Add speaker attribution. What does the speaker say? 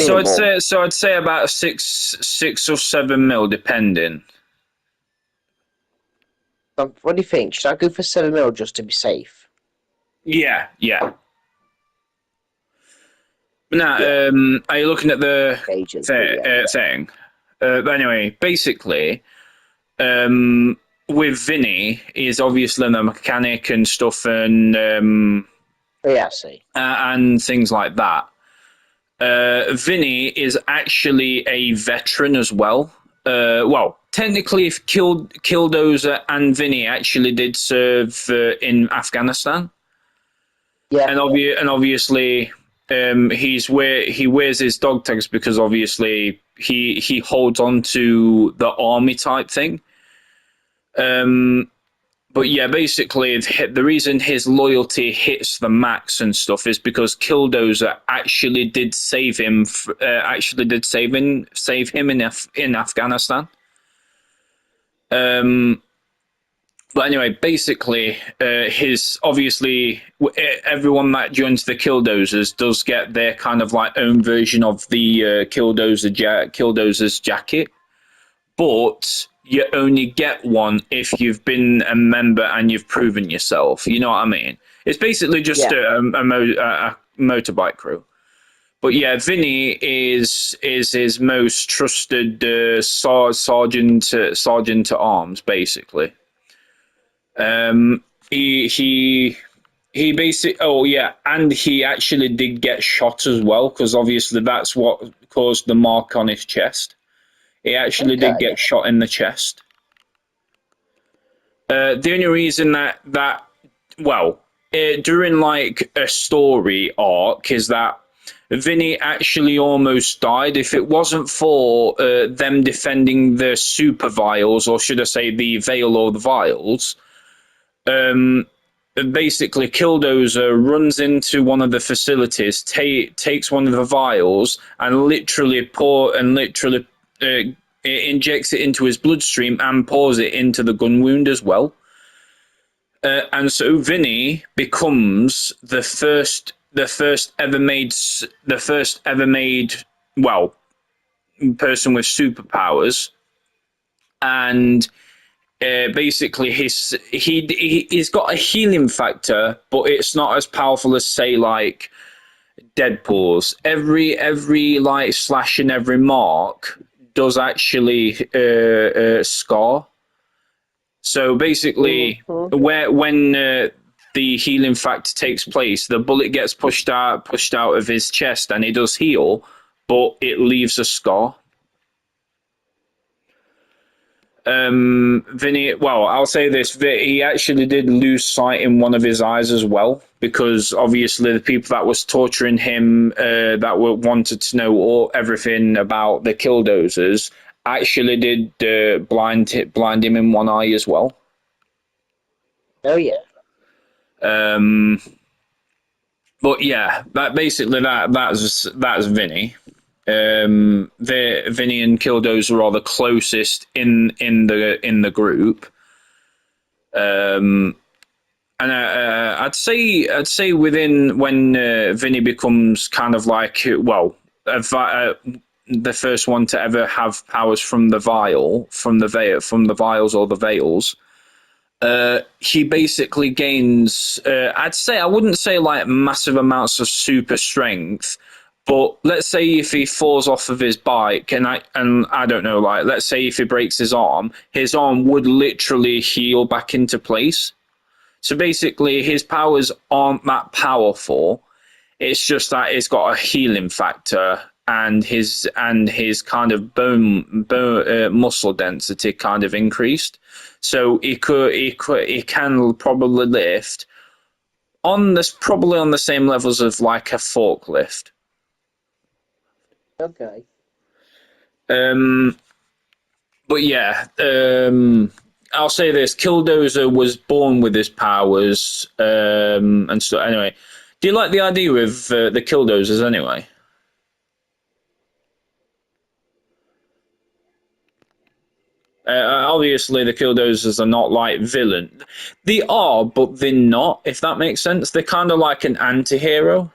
Speaker 1: Been a month.
Speaker 2: So I'd say about 6 or 7 mil, depending.
Speaker 1: What do you think? Should I go for 7 mil just to be safe?
Speaker 2: Yeah, yeah. Now,
Speaker 1: Yeah.
Speaker 2: are you looking at the
Speaker 1: Pages, but yeah, yeah.
Speaker 2: thing? But anyway, basically, with Vinny, he's obviously the mechanic and stuff,
Speaker 1: Oh, yeah, I see.
Speaker 2: and things like that. Vinny is actually a veteran as well. Well, technically, if Killdozer and Vinny actually did serve in Afghanistan,
Speaker 1: Yeah.
Speaker 2: and obviously, he wears his dog tags because obviously he holds on to the army type thing. But yeah, basically, the reason his loyalty hits the max and stuff is because Killdozer actually did save him. Save him in Afghanistan. But anyway, basically, his obviously everyone that joins the Killdozers does get their kind of like own version of the Killdozer's jacket, but you only get one if you've been a member and you've proven yourself. You know what I mean? It's basically just
Speaker 1: Yeah.
Speaker 2: a motorbike crew. But yeah, Vinny is his most trusted sergeant at arms, basically. He basically, oh yeah, and he actually did get shot as well because obviously that's what caused the mark on his chest. He actually did
Speaker 1: Okay.
Speaker 2: get shot in the chest. The only reason that well, during like a story arc is that Vinny actually almost died. If it wasn't for them defending the super vials, or should I say the veil or the vials, basically Killdozer runs into one of the facilities, takes one of the vials, and literally injects it into his bloodstream and pours it into the gun wound as well. And so Vinny becomes the first ever made, well, person with superpowers, and basically he's got a healing factor, but it's not as powerful as say like Deadpool's. Every like slash and every mark does actually scar. So basically,
Speaker 1: Mm-hmm.
Speaker 2: when the healing factor takes place, the bullet gets pushed out of his chest, and he does heal, but it leaves a scar. Vinny, well, I'll say this: he actually did lose sight in one of his eyes as well, because obviously the people that was torturing him, that wanted to know everything about the Killdozers, actually did blind him in one eye as well.
Speaker 1: Oh, yeah.
Speaker 2: But yeah, that's Vinny. Vinny and Killdozer are the closest in the group. And I'd say within when Vinny becomes kind of like the first one to ever have powers from the vials or the veils. He basically gains. I wouldn't say like massive amounts of super strength, but let's say if he falls off of his bike, and I don't know, like let's say if he breaks his arm would literally heal back into place. So basically, his powers aren't that powerful. It's just that it's got a healing factor, and his kind of bone muscle density kind of increased. So he can probably lift probably on the same levels of like a forklift.
Speaker 1: Okay.
Speaker 2: But yeah, I'll say this: Killdozer was born with his powers, and so anyway. Do you like the idea of the Killdozers anyway? Obviously, the Killdozers are not like villain. They are, but they're not. If that makes sense, they're kind of like an anti-hero.